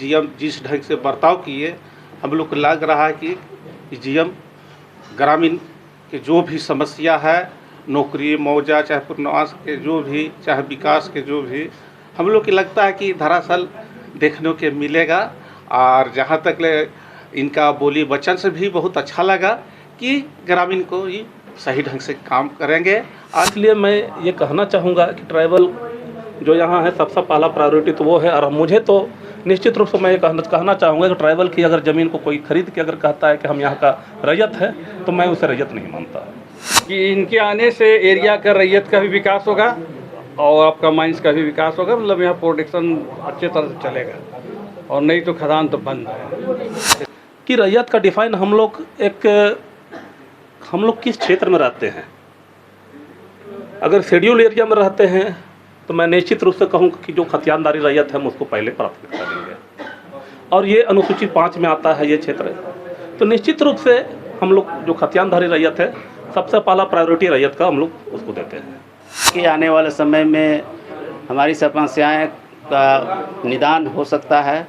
GM जिस ढंग से बर्ताव किए, हम लोग को लग रहा है कि जीएम ग्रामीण के जो भी समस्या है, नौकरी मौजा चाहे पुनर्वास के जो भी, चाहे विकास के जो भी, हम लोग को लगता है कि दरअसल देखने को मिलेगा। और जहाँ तक ले इनका बोली वचन से भी बहुत अच्छा लगा कि ग्रामीण को ये सही ढंग से काम करेंगे। इसलिए मैं ये कहना चाहूँगा कि ट्राइबल जो यहाँ है सबसे पहला प्रायोरिटी तो वो है। और मुझे तो निश्चित रूप से मैं ये कहना चाहूँगा कि ट्राइबल की अगर ज़मीन को कोई खरीद के अगर कहता है कि हम यहाँ का रैयत है, तो मैं उसे रैयत नहीं मानता कि इनके आने से एरिया का रैयत का भी विकास होगा और आपका माइंस का भी विकास होगा। मतलब यहाँ प्रोडक्शन अच्छे तरह से चलेगा, और नहीं तो खदान तो बंद है। कि रैयत का डिफाइन हम लोग किस क्षेत्र में रहते हैं। अगर शेड्यूल एरिया में रहते हैं तो मैं निश्चित रूप से कहूँगा कि जो खतियानदारी रैयत है हम उसको पहले प्राथमिकता देंगे। और ये अनुसूची 5 में आता है ये क्षेत्र, तो निश्चित रूप से हम लोग जो खतियानदारी रैयत है सबसे पहला प्रायोरिटी रैयत का हम लोग उसको देते हैं। कि आने वाले समय में हमारी समस्याएं का निदान हो सकता है।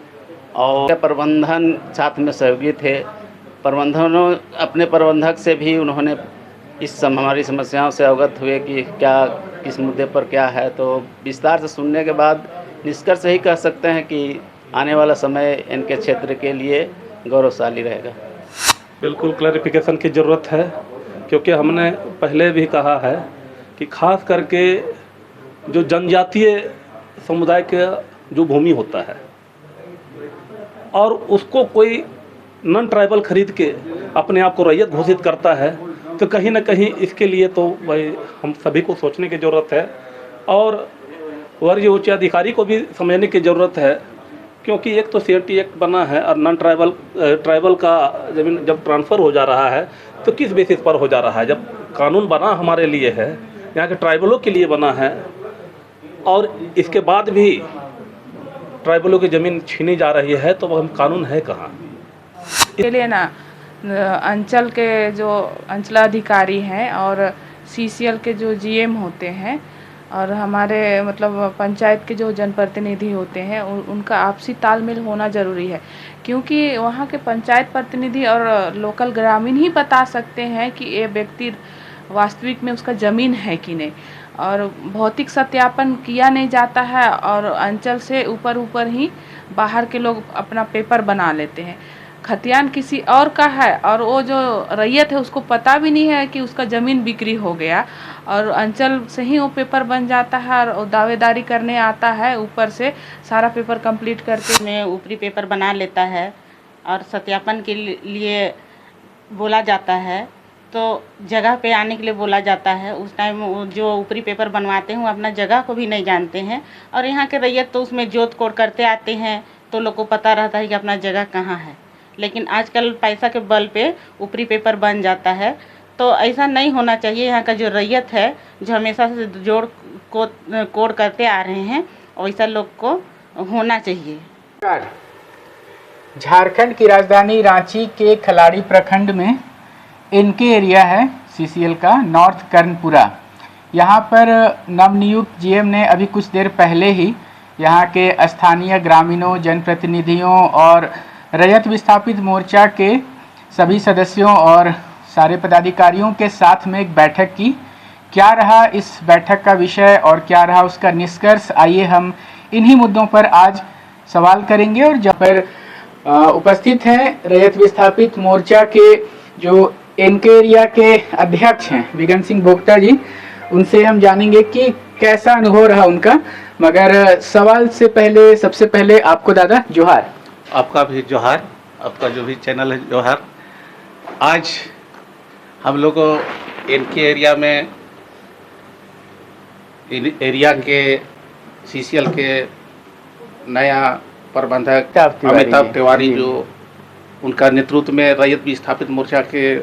और प्रबंधन साथ में सहयोगी थे, प्रबंधनों अपने प्रबंधक से भी उन्होंने हमारी समस्याओं से अवगत हुए कि क्या किस मुद्दे पर क्या है। तो विस्तार से सुनने के बाद निष्कर्ष ही कह सकते हैं कि आने वाला समय इनके क्षेत्र के लिए गौरवशाली रहेगा। बिल्कुल क्लैरिफिकेशन की ज़रूरत है, क्योंकि हमने पहले भी कहा है कि खास करके जो जनजातीय समुदाय का जो भूमि होता है और उसको कोई नॉन ट्राइबल खरीद के अपने आप को रैयत घोषित करता है, तो कहीं ना कहीं इसके लिए तो भाई हम सभी को सोचने की ज़रूरत है और वरीय उच्च अधिकारी को भी समझने की ज़रूरत है। क्योंकि एक तो सीएटी एक्ट बना है और नॉन ट्राइबल का ज़मीन जब ट्रांसफ़र हो जा रहा है तो किस बेसिस पर हो जा रहा है। जब कानून बना हमारे लिए है, यहाँ के ट्राइबलों के लिए बना है, और इसके बाद भी ट्राइबलों की ज़मीन छीनी जा रही है, तो वह कानून है कहाँ। इसके लिए ना अंचल के जो अंचलाधिकारी हैं और सीसीएल के जो जीएम होते हैं और हमारे मतलब पंचायत के जो जनप्रतिनिधि होते हैं उनका आपसी तालमेल होना ज़रूरी है। क्योंकि वहाँ के पंचायत प्रतिनिधि और लोकल ग्रामीण ही बता सकते हैं कि ये व्यक्ति वास्तविक में उसका ज़मीन है कि नहीं। और भौतिक सत्यापन किया नहीं जाता है और अंचल से ऊपर ही बाहर के लोग अपना पेपर बना लेते हैं। खतियान किसी और का है और वो जो रैयत है उसको पता भी नहीं है कि उसका ज़मीन बिक्री हो गया, और अंचल से ही वो पेपर बन जाता है और दावेदारी करने आता है ऊपर से सारा पेपर कंप्लीट करके में ऊपरी पेपर बना लेता है और सत्यापन के लिए बोला जाता है, तो जगह पे आने के लिए बोला जाता है। उस टाइम जो ऊपरी पेपर बनवाते हैं वो अपना जगह को भी नहीं जानते हैं, और यहाँ के रैयत तो उसमें जोत कोड़ करते आते हैं तो लोग को पता रहता है कि अपना जगह कहाँ है। लेकिन आजकल पैसा के बल पे ऊपरी पेपर बन जाता है, तो ऐसा नहीं होना चाहिए। यहाँ का जो रैयत है जो हमेशा से जोड़ कोड़ करते आ रहे हैं, वैसा लोग को होना चाहिए। झारखंड की राजधानी रांची के खलाड़ी प्रखंड में इनके एरिया है सीसीएल का नॉर्थ कर्णपुरा। यहाँ पर नवनियुक्त जीएम ने अभी कुछ देर पहले ही यहाँ के स्थानीय ग्रामीणों, जनप्रतिनिधियों और रैयत विस्थापित मोर्चा के सभी सदस्यों और सारे पदाधिकारियों के साथ में एक बैठक की। क्या रहा इस बैठक का विषय और क्या रहा उसका निष्कर्ष, आइए हम इन्हीं मुद्दों पर आज सवाल करेंगे। और जब पर उपस्थित हैं रैयत विस्थापित मोर्चा के जो इनके एरिया के अध्यक्ष हैं बिगन सिंह बोक्ता जी, उनसे हम जानेंगे कि कैसा अनुभव रहा उनका। मगर सवाल से पहले सबसे पहले आपको दादा जोहार। आपका भी जोहार, आपका जो भी चैनल है जोहार। आज हम लोग इनके एरिया में एरिया के सीसीएल के नया प्रबंधक अमिताभ तिवारी जो उनका नेतृत्व में रैयत विस्थापित मोर्चा के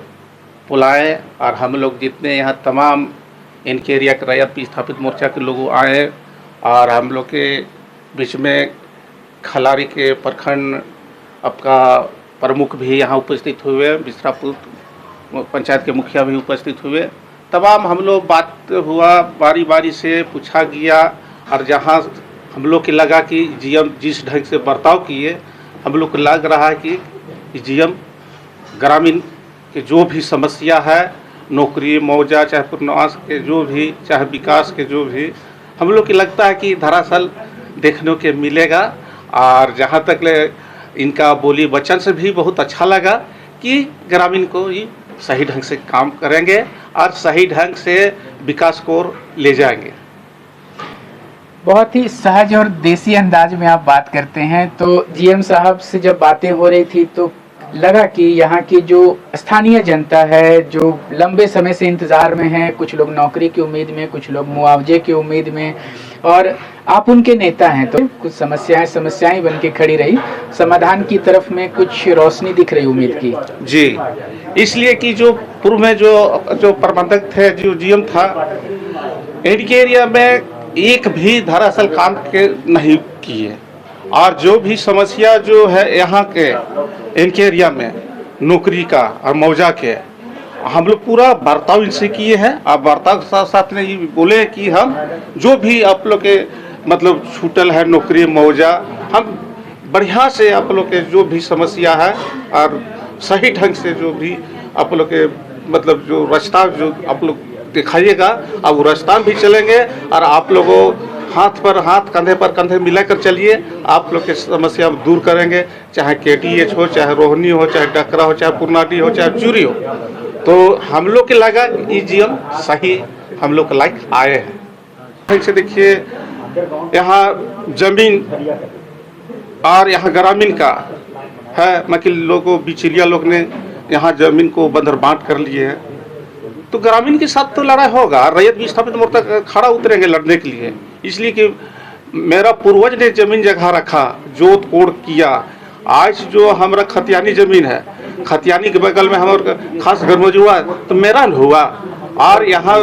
बुलाए, और हम लोग जितने यहाँ तमाम इनके एरिया के रैयत विस्थापित मोर्चा के लोग आए, और हम लोग के बीच में खलारी के प्रखंड आपका प्रमुख भी यहाँ उपस्थित हुए, बिसरापुर पंचायत के मुखिया भी उपस्थित हुए। तमाम हम लोग बात हुआ, बारी बारी से पूछा गया, और जहाँ हम लोग के लगा कि जीएम जिस ढंग से बर्ताव किए, हम लोग को लग रहा है कि जीएम ग्रामीण के जो भी समस्या है, नौकरी मुआवजा चाहे पुनर्वास के जो भी, चाहे विकास के जो भी, हम लोग को लगता है कि दरअसल देखने के मिलेगा। और जहाँ तक ले इनका बोली वचन से भी बहुत अच्छा लगा कि ग्रामीण को ये सही ढंग से काम करेंगे और सही ढंग से विकास को ले जाएंगे। बहुत ही सहज और देसी अंदाज में आप बात करते हैं। तो जीएम साहब से जब बातें हो रही थी तो लगा कि यहाँ की जो स्थानीय जनता है, जो लंबे समय से इंतज़ार में है, कुछ लोग नौकरी की उम्मीद में, कुछ लोग मुआवजे की उम्मीद में, और आप उनके नेता हैं तो कुछ समस्याएं बन के खड़ी रही, समाधान की तरफ में कुछ रोशनी दिख रही उम्मीद की। जी, इसलिए कि जो पूर्व में जो प्रबंधक थे, जो जीएम था, इनके एरिया में एक भी दरअसल काम के नहीं किए, और जो भी समस्या जो है यहाँ के इनके एरिया में नौकरी का और मुआवजा के, हम लोग पूरा बर्ताव इनसे किए हैं। और बर्ताव के साथ साथ में ये बोले कि हम जो भी आप लोग के मतलब छूटल है नौकरी मुआवजा, हम बढ़िया से आप लोग के जो भी समस्या है और सही ढंग से जो भी आप लोग के मतलब जो रास्ता जो आप लोग दिखाइएगा, अब वो रास्ता भी चलेंगे और आप लोगों हाथ पर हाथ, कंधे पर कंधे मिलाकर चलिए, आप लोग की समस्या दूर करेंगे। चाहे केटीएच हो, चाहे रोहनी हो, चाहे डकरा हो, चाहे पुरनाटी हो, चाहे चूरी हो। तो हम लोग के लगा ये जीएम सही हम लोग के लायक आए हैं। से देखिए यहाँ जमीन और यहाँ ग्रामीण का है, मतलब लोगों बिचौलिया लोग ने यहाँ जमीन को बंदर बांट कर लिए हैं, तो ग्रामीण के साथ तो लड़ाई होगा। रैयत विस्थापित मोर्चा खड़ा उतरेंगे लड़ने के लिए, इसलिए कि मेरा पूर्वज ने जमीन जगह रखा, जोत कोड़ किया। आज जो हमारा खतियानी जमीन है, खतियानी के बगल में हमारा खास घर मौजूद हुआ तो मेरा हुआ, और यहाँ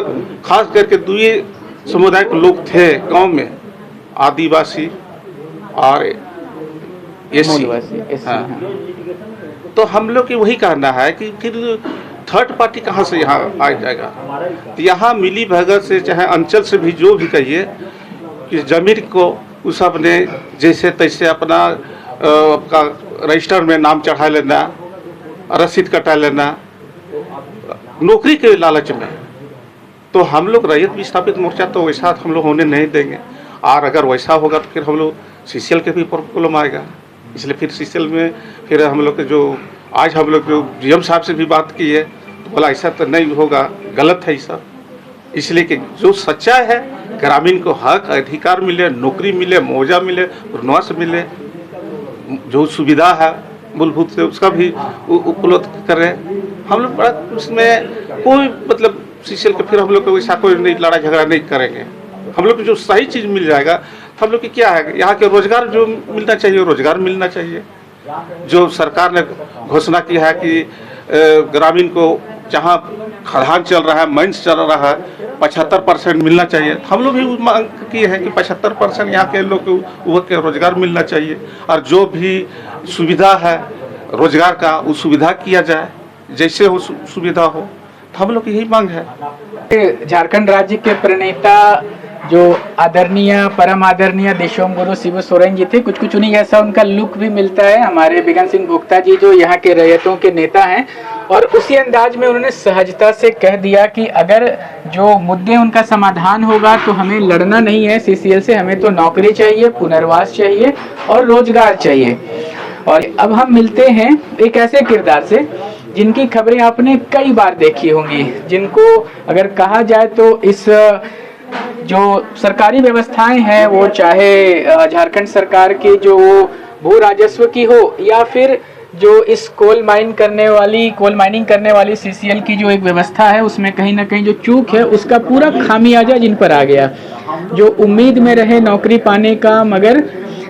खास करके दुई समुदाय के लोग थे गांव में, आदिवासी और एससी। हाँ, तो हम लोग की वही कहना है कि फिर थर्ड पार्टी कहाँ से यहाँ आ जाएगा। तो यहाँ मिली भगत से चाहे अंचल से भी जो भी कहिए कि जमीन को उस सब ने जैसे तैसे अपना आपका रजिस्टर में नाम चढ़ा लेना, रसीद कटा लेना नौकरी के लालच में। तो हम लोग रैयत विस्थापित मोर्चा तो वैसा हम लोग होने नहीं देंगे, और अगर वैसा होगा तो फिर हम लोग सीसीएल के भी प्रॉब्लम आएगा। इसलिए फिर सीसीएल में फिर हम लोग के जो आज हम लोग जो जीएम साहब से भी बात की है तो बोला ऐसा तो नहीं होगा, गलत है ऐसा। इसलिए कि जो सच्चाई है, ग्रामीण को हक अधिकार मिले, नौकरी मिले, मुआवजा मिले, पुनर्वास मिले, जो सुविधा है मूलभूत से उसका भी उपलब्ध करें। हम लोग बड़ा उसमें कोई मतलब सीसीएल के फिर हम लोग को ऐसा कोई नहीं लड़ाई झगड़ा नहीं करेंगे। हम लोग को जो सही चीज़ मिल जाएगा तो हम लोग की क्या है, यहाँ के रोजगार जो मिलना चाहिए रोजगार मिलना चाहिए। जो सरकार ने घोषणा की है कि ग्रामीण को जहाँ खदान चल रहा है, माइंस चल रहा है, 75% मिलना चाहिए। हम लोग भी मांग किए हैं कि 75% यहाँ के लोग को रोजगार मिलना चाहिए, और जो भी सुविधा है रोजगार का वो सुविधा किया जाए, जैसे हो सुविधा हो। तो हम लोग की यही मांग है। झारखंड राज्य के प्रणेता जो आदरणीय परम आदरणीय देशोम गुरु शिबू सोरेन जी थे, कुछ उन्हीं जैसा उनका लुक भी मिलता है हमारे बिगन सिंह भुक्ता जी जो यहाँ के रैयतों के नेता हैं। और उसी अंदाज में उन्होंने सहजता से कह दिया कि अगर जो मुद्दे उनका समाधान होगा तो हमें लड़ना नहीं है सीसीएल से, हमें तो नौकरी चाहिए, पुनर्वास चाहिए और रोजगार चाहिए। और अब हम मिलते हैं एक ऐसे किरदार से जिनकी खबरें आपने कई बार देखी होंगी, जिनको अगर कहा जाए तो इस जो सरकारी व्यवस्थाएं हैं वो चाहे झारखंड सरकार की जो भू राजस्व की हो या फिर जो इस कोल माइनिंग करने वाली सीसीएल की जो एक व्यवस्था है उसमें कहीं ना कहीं जो चूक है उसका पूरा खामियाजा जिन पर आ गया। जो उम्मीद में रहे नौकरी पाने का, मगर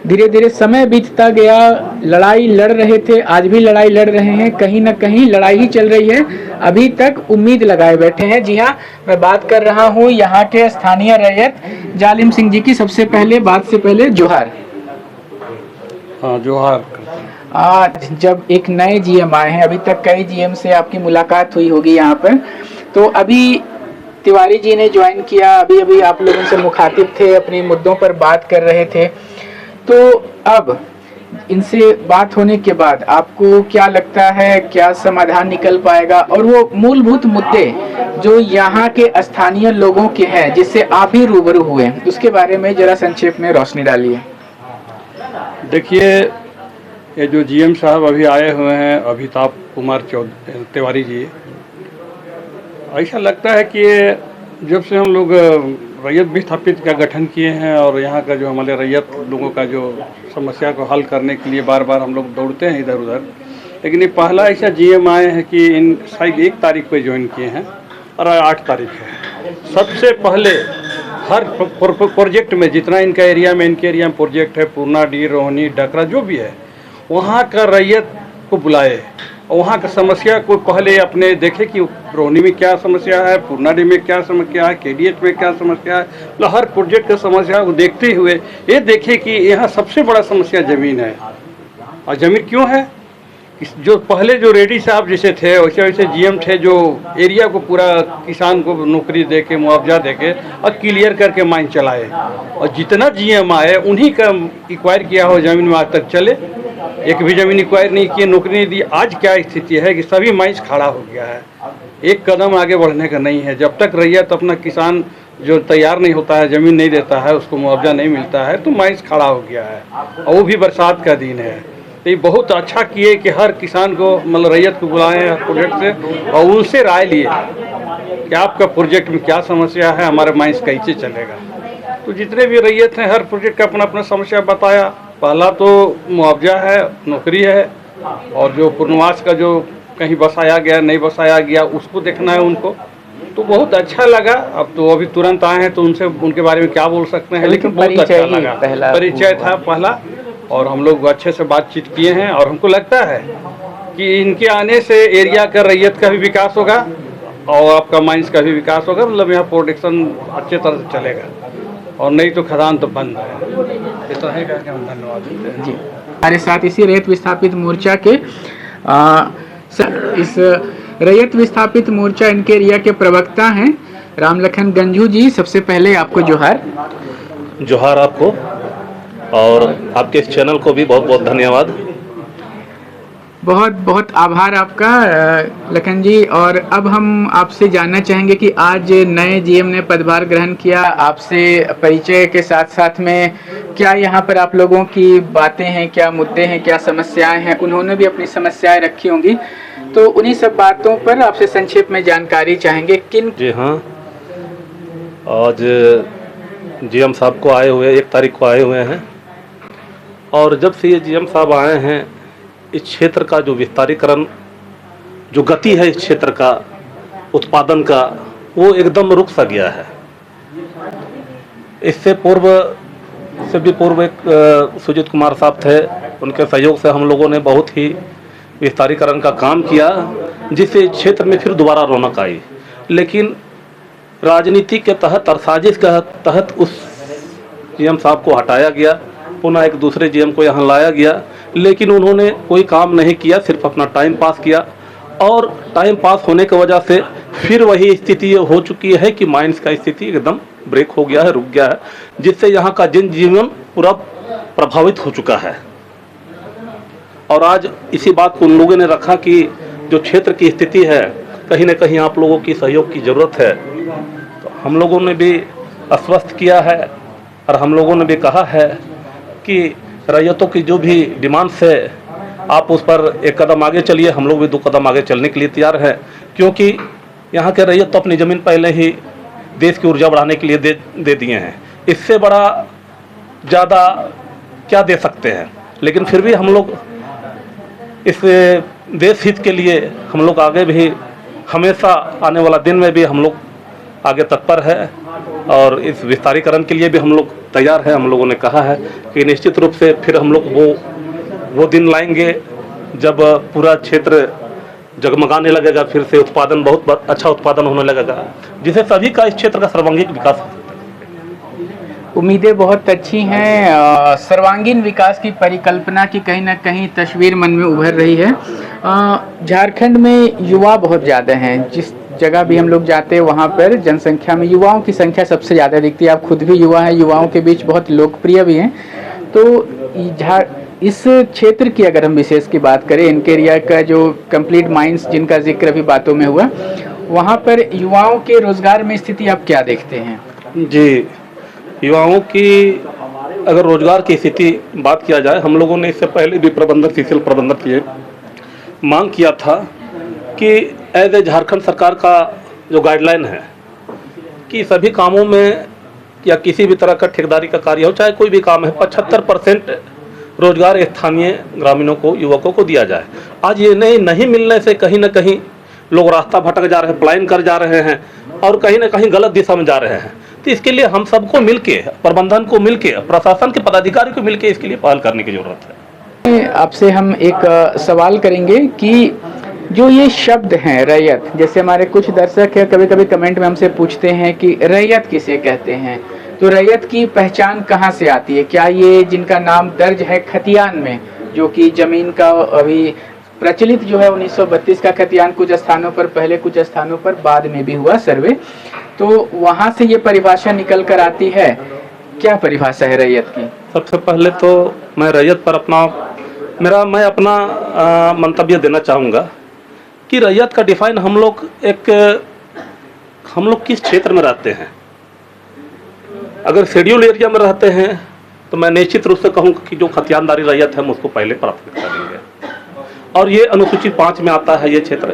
धीरे धीरे समय बीतता गया, लड़ाई लड़ रहे थे, आज भी लड़ाई लड़ रहे हैं, कहीं ना कहीं लड़ाई ही चल रही है, अभी तक उम्मीद लगाए बैठे हैं। जी हाँ, मैं बात कर रहा हूँ यहाँ के स्थानीय रैयत जालिम सिंह जी की। सबसे पहले बात से पहले जोहार। हाँ जोहार। आज जब एक नए जीएम आए हैं, अभी तक कई जीएम से आपकी मुलाकात हुई होगी यहाँ पर, तो अभी तिवारी जी ने ज्वाइन किया, अभी आप लोगों से मुखातिब थे, अपने मुद्दों पर बात कर रहे थे। तो अब इनसे बात होने के बाद आपको क्या लगता है, क्या समाधान निकल पाएगा, और वो मूलभूत मुद्दे जो यहाँ के स्थानीय लोगों के हैं जिससे आप ही रूबरू हुए, उसके बारे में जरा संक्षेप में रोशनी डालिए। देखिए, ये जो जीएम साहब अभी आए हुए हैं, अमिताभ कुमार तिवारी जी, ऐसा लगता है कि ये जब से हम लोग रैयत विस्थापित का गठन किए हैं और यहाँ का जो हमारे रैयत लोगों का जो समस्या को हल करने के लिए बार बार हम लोग दौड़ते हैं इधर उधर, लेकिन ये पहला ऐसा जीएम आए हैं कि इन शायद 1 तारीख पे ज्वाइन किए हैं और 8 तारीख है। सबसे पहले हर प्रोजेक्ट में जितना इनके एरिया में प्रोजेक्ट है, पूर्णाडीह, रोहनी, डकरा जो भी है, वहाँ का रैयत को बुलाए और वहाँ का समस्या को पहले अपने देखे कि रोहनी में क्या समस्या है, पूर्णाडीह में क्या समस्या है, केडीएच में क्या समस्या है। मतलब हर प्रोजेक्ट की समस्या को देखते हुए ये देखे कि यहाँ सबसे बड़ा समस्या ज़मीन है। और ज़मीन क्यों है? जो पहले जो रेड्डी साहब जैसे थे वैसे वैसे जीएम थे जो एरिया को पूरा किसान को नौकरी दे के, मुआवजा दे के और क्लियर करके माइन चलाए, और जितना जीएम आए उन्हीं का एक्वायर किया हो ज़मीन में आज तक चले। एक भी ज़मीन एक्वायर नहीं किए, नौकरी नहीं दी। आज क्या स्थिति है कि सभी माइंस खड़ा हो गया है, एक कदम आगे बढ़ने का नहीं है। जब तक रैयत अपना किसान जो तैयार नहीं होता है, ज़मीन नहीं देता है, उसको मुआवजा नहीं मिलता है, तो माइंस खड़ा हो गया है। और वो भी बरसात का दिन है। तो ये बहुत अच्छा किए कि हर किसान को मतलब रैयत को बुलाएं प्रोजेक्ट से और उनसे राय लिए कि आपका प्रोजेक्ट में क्या समस्या है, हमारे माइंस कैसे चलेगा। तो जितने भी रैयत हैं हर प्रोजेक्ट का अपना अपना समस्या बताया। पहला तो मुआवजा है, नौकरी है, और जो पूर्णवास का जो कहीं बसाया गया नहीं बसाया गया उसको देखना है उनको। तो बहुत अच्छा लगा। अब तो अभी तुरंत आए हैं तो उनसे उनके बारे में क्या बोल सकते हैं, लेकिन बहुत अच्छा लगा। परिचय था पहला, और हम लोग अच्छे से बातचीत किए हैं। और हमको लगता है कि इनके आने से एरिया का रैयत का भी विकास होगा और आपका माइंस का भी विकास होगा। मतलब यहाँ प्रोडक्शन अच्छे तरह से चलेगा, और नहीं तो खदान तो बंद है। इतना है क्या? हम धन्यवाद देते हैं जी। हमारे साथ इसी रैयत विस्थापित मोर्चा के इस रैयत विस्थापित मोर्चा इनके एरिया के प्रवक्ता हैं रामलखन गंजू जी। सबसे पहले आपको जोहार। जोहार आपको, और आपके इस चैनल को भी बहुत बहुत धन्यवाद। बहुत बहुत आभार आपका लखन जी। और अब हम आपसे जानना चाहेंगे कि आज नए जीएम ने पदभार ग्रहण किया, आपसे परिचय के साथ साथ में क्या यहाँ पर आप लोगों की बातें हैं, क्या मुद्दे हैं, क्या समस्याएं हैं। उन्होंने भी अपनी समस्याएं रखी होंगी, तो उन्हीं सब बातों पर आपसे संक्षेप में जानकारी चाहेंगे। किन जी हाँ, आज जीएम साहब को आए हुए 1 तारीख को आए हुए हैं, और जब से ये जीएम साहब आए हैं इस क्षेत्र का जो विस्तारीकरण, जो गति है इस क्षेत्र का उत्पादन का, वो एकदम रुक सा गया है। इससे पूर्व एक सुजीत कुमार साहब थे, उनके सहयोग से हम लोगों ने बहुत ही विस्तारीकरण का काम किया, जिससे इस क्षेत्र में फिर दोबारा रौनक आई। लेकिन राजनीति के तहत और साजिश के तहत उस जीएम साहब को हटाया गया, पुनः एक दूसरे जीएम को यहाँ लाया गया, लेकिन उन्होंने कोई काम नहीं किया, सिर्फ अपना टाइम पास किया। और टाइम पास होने की वजह से फिर वही स्थिति हो चुकी है कि माइंस का स्थिति एकदम ब्रेक हो गया है, रुक गया है, जिससे यहाँ का जनजीवन पूरा प्रभावित हो चुका है। और आज इसी बात को उन लोगों ने रखा कि जो क्षेत्र की स्थिति है, कहीं न कहीं आप लोगों की सहयोग की ज़रूरत है। तो हम लोगों ने भी आश्वस्त किया है और हम लोगों ने भी कहा है कि रैयतों की जो भी डिमांड्स है आप उस पर 1 कदम आगे चलिए। हम लोग भी 2 कदम आगे चलने के लिए तैयार हैं, क्योंकि यहाँ के रैयत तो अपनी ज़मीन पहले ही देश की ऊर्जा बढ़ाने के लिए दे दिए हैं। इससे बड़ा ज़्यादा क्या दे सकते हैं। लेकिन फिर भी हम लोग इस देश हित के लिए हम लोग आगे भी हमेशा, आने वाला दिन में भी हम लोग आगे तत्पर है, और इस विस्तारीकरण के लिए भी हम लोग तैयार है। हम लोगों ने कहा है कि निश्चित रूप से फिर हम लोग वो दिन लाएंगे जब पूरा क्षेत्र जगमगाने लगेगा, फिर से उत्पादन बहुत अच्छा उत्पादन होने लगेगा, जिससे सभी का इस क्षेत्र का सर्वांगीण विकास हो। उम्मीदें बहुत अच्छी हैं। सर्वांगीण विकास की परिकल्पना की कहीं ना कहीं तस्वीर मन में उभर रही है। झारखंड में युवा बहुत ज़्यादा हैं, जिस जगह भी हम लोग जाते हैं वहाँ पर जनसंख्या में युवाओं की संख्या सबसे ज़्यादा दिखती है। आप खुद भी युवा हैं, युवाओं के बीच बहुत लोकप्रिय भी हैं। तो इस क्षेत्र की अगर हम विशेष की बात करें, इनके एरिया का जो कंप्लीट माइंस जिनका जिक्र अभी बातों में हुआ, वहाँ पर युवाओं के रोजगार में स्थिति आप क्या देखते हैं? जी, युवाओं की अगर रोजगार की स्थिति बात किया जाए, हम लोगों ने इससे पहले भी प्रबंधक सीसीएल प्रबंधक की मांग किया था कि एज ए झारखंड सरकार का जो गाइडलाइन है कि सभी कामों में या किसी भी तरह का ठेकेदारी का कार्य हो, चाहे कोई भी काम है, 75% रोजगार स्थानीय ग्रामीणों को, युवकों को दिया जाए। आज ये नहीं मिलने से कहीं ना कहीं लोग रास्ता भटक जा रहे हैं, पलायन कर जा रहे हैं और कहीं ना कहीं गलत दिशा में जा रहे हैं। तो इसके लिए हम सबको मिलके, प्रबंधन को मिलके, प्रशासन के पदाधिकारी को मिलके इसके लिए पहल करने की जरूरत है। आपसे हम एक सवाल करेंगे कि जो ये शब्द हैं रैयत, जैसे हमारे कुछ दर्शक है कभी कभी कमेंट में हमसे पूछते हैं कि रैयत किसे कहते हैं, तो रैयत की पहचान कहाँ से आती है? क्या ये जिनका नाम दर्ज है खतियान में, जो कि जमीन का अभी प्रचलित जो है 1932 का खतियान, कुछ स्थानों पर पहले, कुछ स्थानों पर बाद में भी हुआ सर्वे, तो वहाँ से ये परिभाषा निकल कर आती है? क्या परिभाषा है रैयत की? सबसे पहले तो मैं रैयत पर मैं अपना मंतव्य देना चाहूँगा कि रैयत का डिफाइन हम लोग किस क्षेत्र में रहते हैं। अगर शेड्यूल एरिया में रहते हैं तो मैं निश्चित रूप से कहूँगा कि जो खतियानदारी रैयत है हम उसको पहले प्राथमिकता देंगे, और ये अनुसूचित 5 में आता है ये क्षेत्र,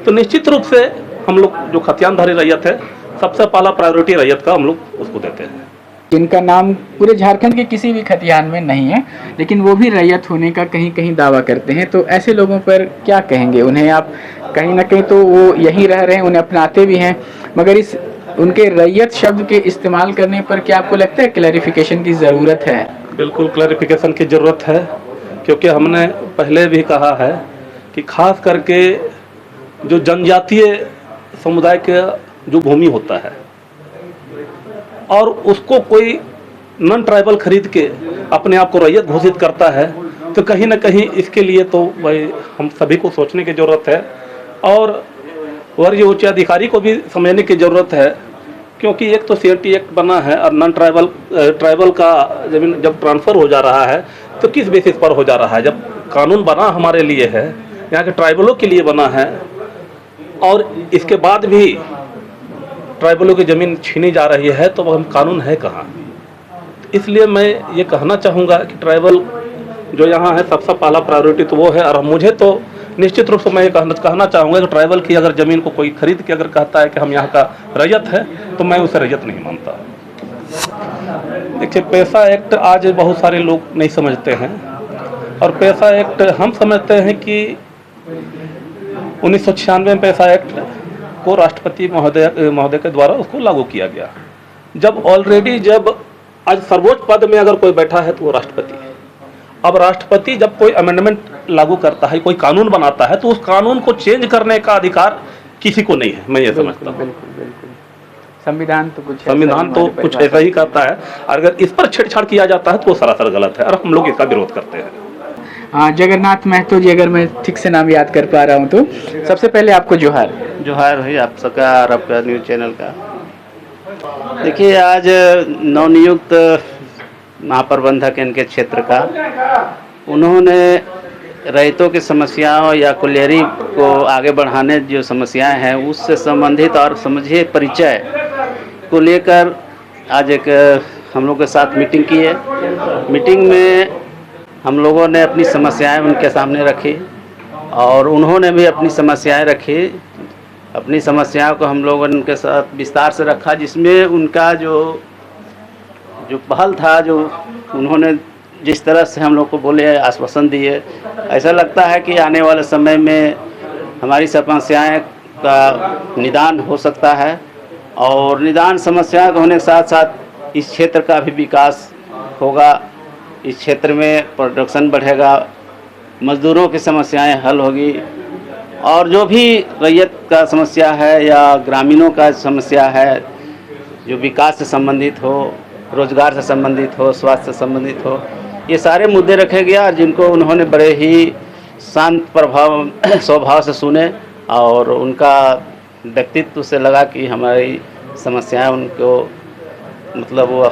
तो निश्चित रूप से हम लोग जो खतियानदारी रैयत है सबसे पहला प्रायोरिटी रैयत का हम लोग उसको देते हैं। जिनका नाम पूरे झारखंड के किसी भी खतियान में नहीं है, लेकिन वो भी रैयत होने का कहीं कहीं दावा करते हैं, तो ऐसे लोगों पर क्या कहेंगे? उन्हें आप कहीं ना कहीं तो वो यहीं रह रहे हैं, उन्हें अपनाते भी हैं, मगर इस उनके रैयत शब्द के इस्तेमाल करने पर क्या आपको लगता है क्लैरिफिकेशन की ज़रूरत है? बिल्कुल क्लैरिफिकेशन की ज़रूरत है, क्योंकि हमने पहले भी कहा है कि खास करके जो जनजातीय समुदाय का जो भूमि होता है और उसको कोई नॉन ट्राइबल खरीद के अपने आप को रैयत घोषित करता है, तो कहीं ना कहीं इसके लिए तो भाई हम सभी को सोचने की ज़रूरत है और वरीय उच्च अधिकारी को भी समझने की ज़रूरत है, क्योंकि एक तो सीएलटी एक्ट बना है और नॉन ट्राइबल का जमीन जब ट्रांसफ़र हो जा रहा है तो किस बेसिस पर हो जा रहा है? जब कानून बना हमारे लिए है, यहाँ के ट्राइबलों के लिए बना है, और इसके बाद भी ट्राइबलों की ज़मीन छीनी जा रही है, तो वह कानून है कहाँ? इसलिए मैं ये कहना चाहूँगा कि ट्राइबल जो यहाँ है सबसे पहला प्रायोरिटी तो वो है। और मुझे तो निश्चित रूप से मैं ये कहना चाहूँगा कि ट्राइबल की अगर ज़मीन को कोई खरीद के अगर कहता है कि हम यहाँ का रैयत है, तो मैं उसे रैयत नहीं मानता। देखिए, पैसा एक्ट आज बहुत सारे लोग नहीं समझते हैं, और पैसा एक्ट हम समझते हैं कि 1996 में पैसा एक्ट को राष्ट्रपति महोदय के द्वारा उसको लागू किया गया। जब आज सर्वोच्च पद में अगर कोई बैठा है तो वो राष्ट्रपति है। अब राष्ट्रपति जब कोई अमेंडमेंट लागू करता है, कोई कानून बनाता है, तो उस कानून को चेंज करने का अधिकार किसी को नहीं है, मैं ये समझता हूँ। बिल्कुल संविधान तो कुछ ऐसा ही करता है, अगर इस पर छेड़छाड़ किया जाता है तो वो सरासर गलत है और हम लोग इसका विरोध करते हैं। हाँ, जगन्नाथ महतो जी, अगर मैं ठीक से नाम याद कर पा रहा हूँ तो सबसे पहले आपको जोहार है आप सबका और आपका न्यूज़ चैनल का। देखिए, आज नवनियुक्त महाप्रबंधक इनके क्षेत्र का, उन्होंने रैयतों की समस्याओं या कुलियरी को आगे बढ़ाने जो समस्याएं हैं उससे संबंधित और समझिए परिचय को लेकर आज एक हम लोग के साथ मीटिंग की है। मीटिंग में हम लोगों ने अपनी समस्याएं उनके सामने रखी और उन्होंने भी अपनी समस्याएं रखी। अपनी समस्याओं को हम लोगों ने उनके साथ विस्तार से रखा, जिसमें उनका जो पहल था, जो उन्होंने जिस तरह से हम लोग को बोले, आश्वासन दिए, ऐसा लगता है कि आने वाले समय में हमारी समस्याएं का निदान हो सकता है, और निदान समस्याएं होने के साथ साथ इस क्षेत्र का भी विकास होगा। इस क्षेत्र में प्रोडक्शन बढ़ेगा, मज़दूरों की समस्याएं हल होगी, और जो भी रैयत का समस्या है या ग्रामीणों का समस्या है, जो विकास से संबंधित हो, रोजगार से संबंधित हो, स्वास्थ्य से संबंधित हो, ये सारे मुद्दे रखे गया, जिनको उन्होंने बड़े ही शांत स्वभाव से सुने, और उनका व्यक्तित्व से लगा कि हमारी समस्याएं उनको मतलब वो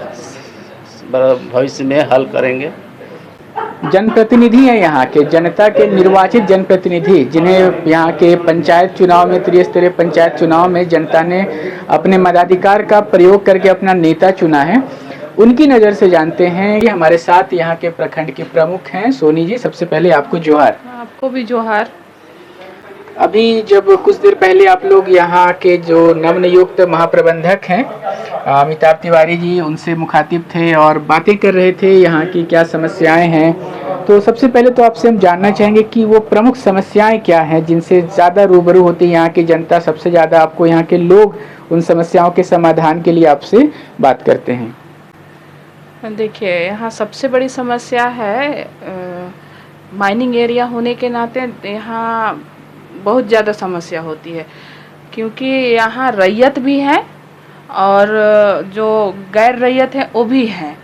भविष्य में हल करेंगे। जनप्रतिनिधि हैं, यहाँ के जनता के निर्वाचित जनप्रतिनिधि, जिन्हें यहाँ के पंचायत चुनाव में, त्रिस्तरीय पंचायत चुनाव में जनता ने अपने मताधिकार का प्रयोग करके अपना नेता चुना है, उनकी नज़र से जानते हैं। कि हमारे साथ यहाँ के प्रखंड के प्रमुख हैं। सोनी जी, सबसे पहले आपको जोहार। आपको भी जोहार। अभी जब कुछ देर पहले आप लोग यहाँ के जो नवनियुक्त महाप्रबंधक हैं अमिताभ तिवारी जी, उनसे मुखातिब थे और बातें कर रहे थे यहाँ की क्या समस्याएं हैं। तो सबसे पहले तो आपसे हम जानना चाहेंगे कि वो प्रमुख समस्याएं क्या हैं जिनसे ज़्यादा रूबरू होती है यहाँ की जनता, सबसे ज़्यादा आपको यहाँ के लोग उन समस्याओं के समाधान के लिए आपसे बात करते हैं। देखिए, यहाँ सबसे बड़ी समस्या है माइनिंग एरिया होने के नाते यहाँ बहुत ज़्यादा समस्या होती है, क्योंकि यहाँ रैयत भी है और जो गैर रैयत है वो भी हैं।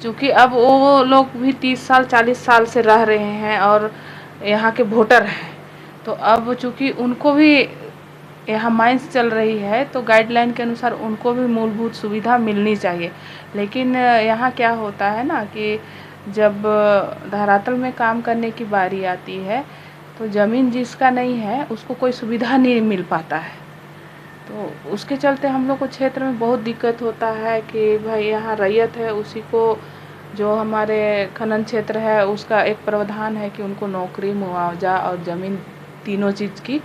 क्योंकि अब वो लोग भी 30 साल 40 साल से रह रहे हैं और यहाँ के वोटर हैं, तो अब चूँकि उनको भी यहाँ माइंस चल रही है तो गाइडलाइन के अनुसार उनको भी मूलभूत सुविधा मिलनी चाहिए। लेकिन यहाँ क्या होता है ना कि जब धरातल में काम करने की बारी आती है तो ज़मीन जिसका नहीं है उसको कोई सुविधा नहीं मिल पाता है। तो उसके चलते हम लोग को क्षेत्र में बहुत दिक्कत होता है कि भाई यहाँ रैयत है, उसी को जो हमारे खनन क्षेत्र है उसका एक प्रावधान है कि उनको नौकरी, मुआवजा और ज़मीन तीनों चीज़ की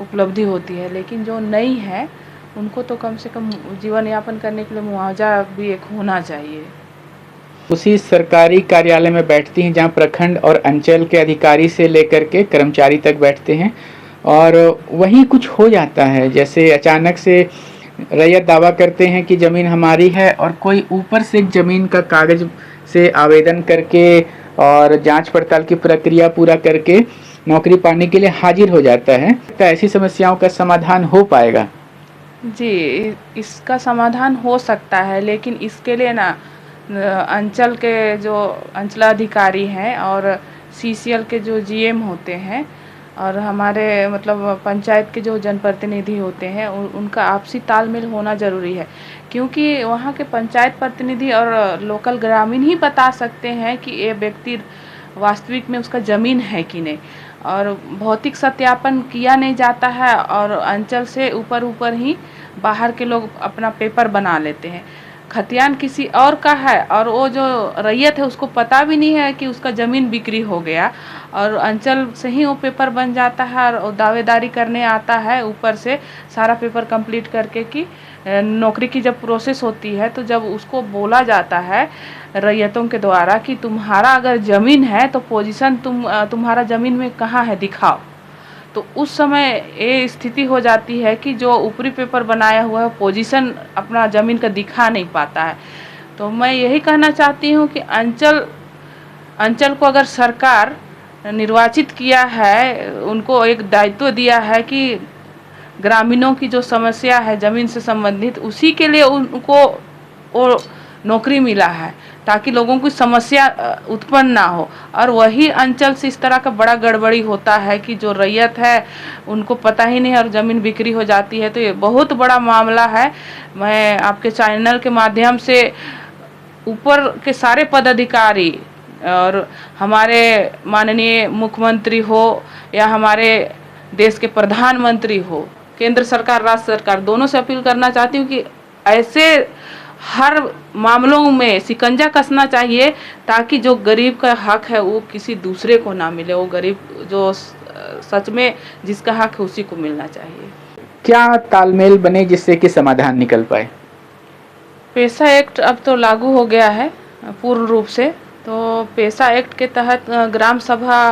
उपलब्धि होती है। लेकिन जो नहीं है उनको तो कम से कम जीवन यापन करने के लिए मुआवजा भी एक होना चाहिए। उसी सरकारी कार्यालय में बैठती हैं जहां प्रखंड और अंचल के अधिकारी से लेकर के कर्मचारी तक बैठते हैं, और वहीं कुछ हो जाता है। जैसे अचानक से रैयत दावा करते हैं कि ज़मीन हमारी है और कोई ऊपर से ज़मीन का कागज़ से आवेदन करके और जांच पड़ताल की प्रक्रिया पूरा करके नौकरी पाने के लिए हाजिर हो जाता है। तो ऐसी समस्याओं का समाधान हो पाएगा? जी, इसका समाधान हो सकता है, लेकिन इसके लिए ना अंचल के जो अंचलाधिकारी हैं और सीसीएल के जो जीएम होते हैं और हमारे मतलब पंचायत के जो जनप्रतिनिधि होते हैं उनका आपसी तालमेल होना ज़रूरी है। क्योंकि वहाँ के पंचायत प्रतिनिधि और लोकल ग्रामीण ही बता सकते हैं कि ये व्यक्ति वास्तविक में उसका ज़मीन है कि नहीं, और भौतिक सत्यापन किया नहीं जाता है और अंचल से ऊपर ही बाहर के लोग अपना पेपर बना लेते हैं। खतियान किसी और का है और वो जो रैयत है उसको पता भी नहीं है कि उसका ज़मीन बिक्री हो गया, और अंचल से ही वो पेपर बन जाता है और दावेदारी करने आता है ऊपर से सारा पेपर कंप्लीट करके कि नौकरी की जब प्रोसेस होती है तो जब उसको बोला जाता है रैयतों के द्वारा कि तुम्हारा अगर ज़मीन है तो पोजीशन तुम्हारा ज़मीन में कहाँ है दिखाओ, तो उस समय ये स्थिति हो जाती है कि जो ऊपरी पेपर बनाया हुआ है पोजीशन अपना ज़मीन का दिखा नहीं पाता है। तो मैं यही कहना चाहती हूँ कि अंचल को अगर सरकार निर्वाचित किया है, उनको एक दायित्व दिया है कि ग्रामीणों की जो समस्या है ज़मीन से संबंधित, उसी के लिए उनको वो नौकरी मिला है ताकि लोगों की समस्या उत्पन्न ना हो। और वही अंचल से इस तरह का बड़ा गड़बड़ी होता है कि जो रैयत है उनको पता ही नहीं और ज़मीन बिक्री हो जाती है। तो ये बहुत बड़ा मामला है। मैं आपके चैनल के माध्यम से ऊपर के सारे पदाधिकारी और हमारे माननीय मुख्यमंत्री हो या हमारे देश के प्रधानमंत्री हो, केंद्र सरकार राज्य सरकार, दोनों से अपील करना चाहती हूँ कि ऐसे हर मामलों में शिकंजा कसना चाहिए ताकि जो गरीब का हक है वो किसी दूसरे को ना मिले। वो गरीब जो सच में जिसका हक है उसी को मिलना चाहिए। क्या तालमेल बने जिससे कि समाधान निकल पाए? पेशा एक्ट अब तो लागू हो गया है पूर्ण रूप से, तो पेशा एक्ट के तहत ग्राम सभा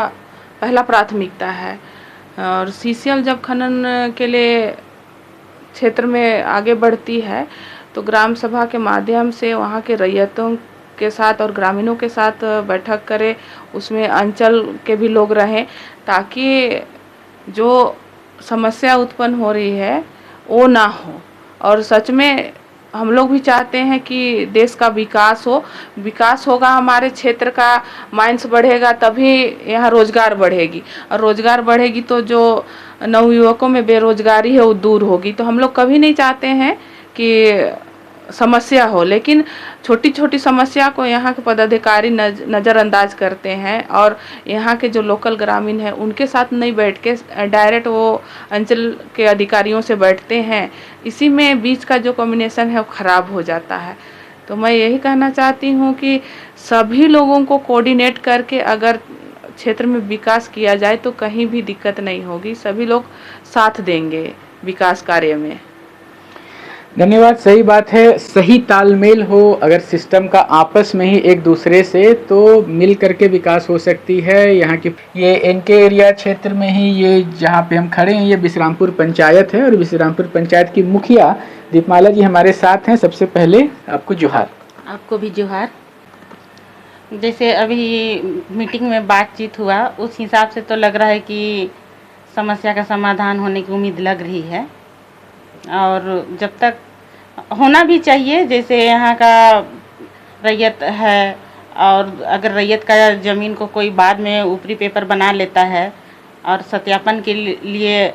पहला प्राथमिकता है, और सीसीएल जब खनन के लिए क्षेत्र में आगे बढ़ती है तो ग्राम सभा के माध्यम से वहाँ के रैयतों के साथ और ग्रामीणों के साथ बैठक करे, उसमें अंचल के भी लोग रहें ताकि जो समस्या उत्पन्न हो रही है वो ना हो। और सच में हम लोग भी चाहते हैं कि देश का विकास हो, विकास होगा हमारे क्षेत्र का, माइंस बढ़ेगा तभी यहाँ रोजगार बढ़ेगी, और रोजगार बढ़ेगी तो जो नवयुवकों में बेरोजगारी है वो दूर होगी। तो हम लोग कभी नहीं चाहते हैं कि समस्या हो, लेकिन छोटी छोटी समस्या को यहाँ के पदाधिकारी नज़रअंदाज करते हैं और यहाँ के जो लोकल ग्रामीण हैं उनके साथ नहीं बैठ के डायरेक्ट वो अंचल के अधिकारियों से बैठते हैं। इसी में बीच का जो कम्युनिकेशन है वो ख़राब हो जाता है। तो मैं यही कहना चाहती हूँ कि सभी लोगों को कोऑर्डिनेट करके अगर क्षेत्र में विकास किया जाए तो कहीं भी दिक्कत नहीं होगी, सभी लोग साथ देंगे विकास कार्य में। धन्यवाद। सही बात है, सही तालमेल हो अगर सिस्टम का आपस में ही एक दूसरे से, तो मिल करके विकास हो सकती है। यहाँ की ये इनके एरिया क्षेत्र में ही ये जहाँ पे हम खड़े हैं ये विश्रामपुर पंचायत है और विश्रामपुर पंचायत की मुखिया दीपमाला जी हमारे साथ हैं। सबसे पहले आपको जोहार। आपको भी जोहार। जैसे अभी मीटिंग में बातचीत हुआ उस हिसाब से तो लग रहा है कि समस्या का समाधान होने की उम्मीद लग रही है और जब तक होना भी चाहिए। जैसे यहाँ का रैयत है और अगर रैयत का ज़मीन को कोई बाद में ऊपरी पेपर बना लेता है और सत्यापन के लिए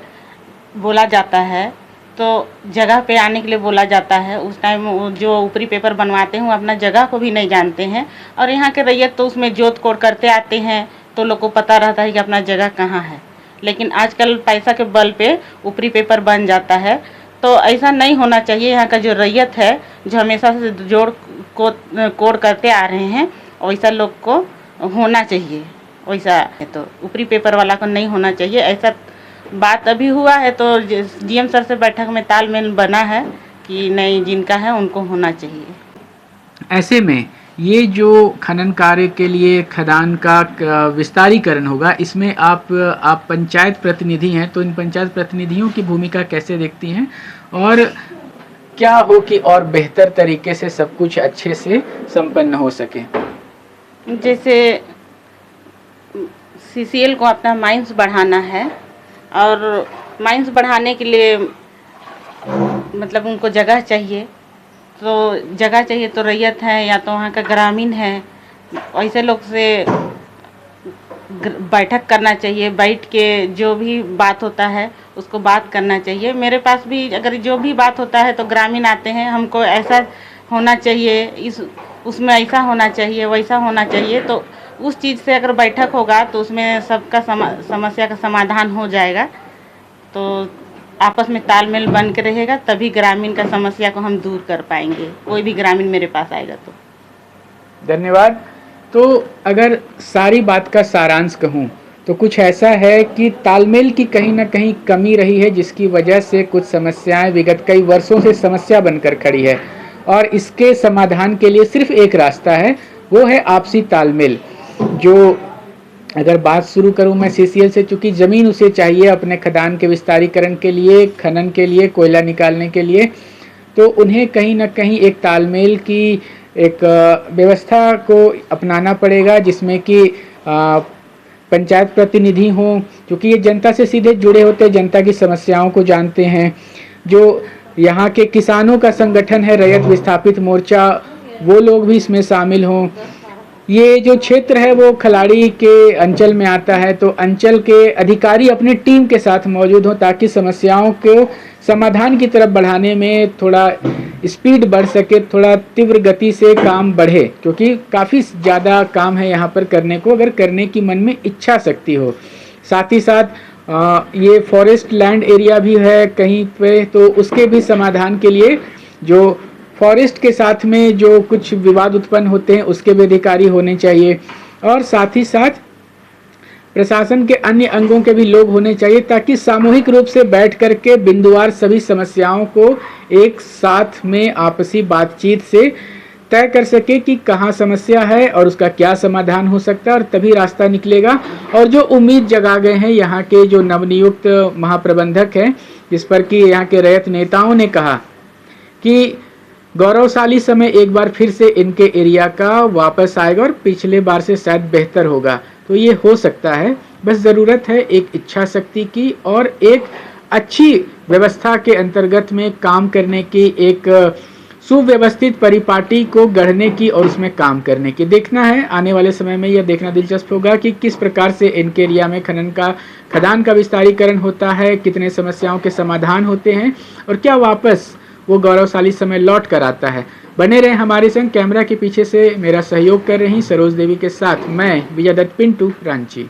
बोला जाता है तो जगह पे आने के लिए बोला जाता है, उस टाइम जो ऊपरी पेपर बनवाते हैं वो अपना जगह को भी नहीं जानते हैं और यहाँ के रैयत तो उसमें जोत कोड़ करते आते हैं तो लोग को पता रहता है कि अपना जगह कहाँ है। लेकिन आजकल पैसा के बल पे ऊपरी पेपर बन जाता है, तो ऐसा नहीं होना चाहिए। यहाँ का जो रैयत है जो हमेशा से जोड़ कोड़ करते आ रहे हैं वैसा लोग को होना चाहिए, वैसा है तो ऊपरी पेपर वाला को नहीं होना चाहिए। ऐसा बात अभी हुआ है तो डीएम सर से बैठक में तालमेल बना है कि नहीं जिनका है उनको होना चाहिए। ऐसे में ये जो खनन कार्य के लिए खदान का विस्तारीकरण होगा, इसमें आप पंचायत प्रतिनिधि हैं, तो इन पंचायत प्रतिनिधियों की भूमिका कैसे देखती हैं और क्या हो कि और बेहतर तरीके से सब कुछ अच्छे से संपन्न हो सके? जैसे सीसीएल को अपना माइंस बढ़ाना है और माइंस बढ़ाने के लिए मतलब उनको जगह चाहिए, तो जगह चाहिए तो रैयत है या तो वहाँ का ग्रामीण है, ऐसे लोग से बैठक करना चाहिए। बैठ के जो भी बात होता है उसको बात करना चाहिए। मेरे पास भी अगर जो भी बात होता है तो ग्रामीण आते हैं, हमको ऐसा होना चाहिए, उसमें ऐसा होना चाहिए, वैसा होना चाहिए, तो उस चीज़ से अगर बैठक होगा तो उसमें सबका समस्या का समाधान हो जाएगा। तो आपस में तालमेल बन के रहेगा तभी ग्रामीण का समस्या को हम दूर कर पाएंगे, कोई भी ग्रामीण मेरे पास आएगा तो। धन्यवाद। तो अगर सारी बात का सारांश कहूँ तो कुछ ऐसा है कि तालमेल की कहीं ना कहीं कमी रही है, जिसकी वजह से कुछ समस्याएं विगत कई वर्षों से समस्या बनकर खड़ी है और इसके समाधान के लिए सिर्फ एक रास्ता है, वो है आपसी तालमेल। जो अगर बात शुरू करूं मैं सीसीएल से, चूंकि ज़मीन उसे चाहिए अपने खदान के विस्तारीकरण के लिए, खनन के लिए, कोयला निकालने के लिए, तो उन्हें कहीं ना कहीं एक तालमेल की एक व्यवस्था को अपनाना पड़ेगा, जिसमें कि पंचायत प्रतिनिधि हों, क्योंकि ये जनता से सीधे जुड़े होते हैं, जनता की समस्याओं को जानते हैं। जो यहाँ के किसानों का संगठन है रैयत विस्थापित मोर्चा, वो लोग भी इसमें शामिल हों। ये जो क्षेत्र है वो खलाड़ी के अंचल में आता है, तो अंचल के अधिकारी अपनी टीम के साथ मौजूद हों ताकि समस्याओं को समाधान की तरफ बढ़ाने में थोड़ा स्पीड बढ़ सके, थोड़ा तीव्र गति से काम बढ़े, क्योंकि काफ़ी ज़्यादा काम है यहाँ पर करने को, अगर करने की मन में इच्छा शक्ति हो। साथ ही साथ ये फॉरेस्ट लैंड एरिया भी है कहीं पे, तो उसके भी समाधान के लिए जो फॉरेस्ट के साथ में जो कुछ विवाद उत्पन्न होते हैं उसके भी अधिकारी होने चाहिए और साथ ही साथ प्रशासन के अन्य अंगों के भी लोग होने चाहिए, ताकि सामूहिक रूप से बैठ करके बिंदुवार सभी समस्याओं को एक साथ में आपसी बातचीत से तय कर सके कि कहाँ समस्या है और उसका क्या समाधान हो सकता है, और तभी रास्ता निकलेगा। और जो उम्मीद जगा गए हैं यहाँ के जो नवनियुक्त महाप्रबंधक हैं, जिस पर कि यहाँ के रैयत नेताओं ने कहा कि गौरवशाली समय एक बार फिर से इनके एरिया का वापस आएगा और पिछले बार से शायद बेहतर होगा, तो ये हो सकता है। बस ज़रूरत है एक इच्छा शक्ति की और एक अच्छी व्यवस्था के अंतर्गत में काम करने की, एक सुव्यवस्थित परिपाटी को गढ़ने की और उसमें काम करने की। देखना है आने वाले समय में, यह देखना दिलचस्प होगा कि किस प्रकार से इनके एरिया में खदान का विस्तारीकरण होता है, कितने समस्याओं के समाधान होते हैं और क्या वापस वो गौरवशाली समय लौट कर आता है। बने रहें हमारे संग। कैमरा के पीछे से मेरा सहयोग कर रही सरोज देवी के साथ मैं विजय दत्त पिंटू, रांची।